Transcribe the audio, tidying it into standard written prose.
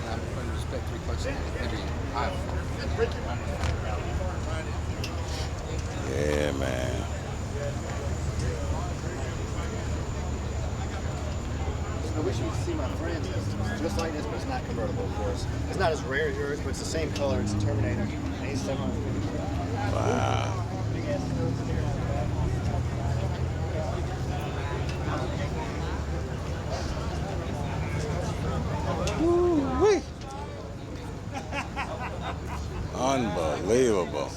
I'm going to respect 3 bucks. Maybe five. Yeah, man. I wish you could see my friend. It's just like this, but it's not convertible, of course. It's not as rare as yours, but it's the same color. It's a Terminator. And he's 750. Wow. Woo-wee. Unbelievable.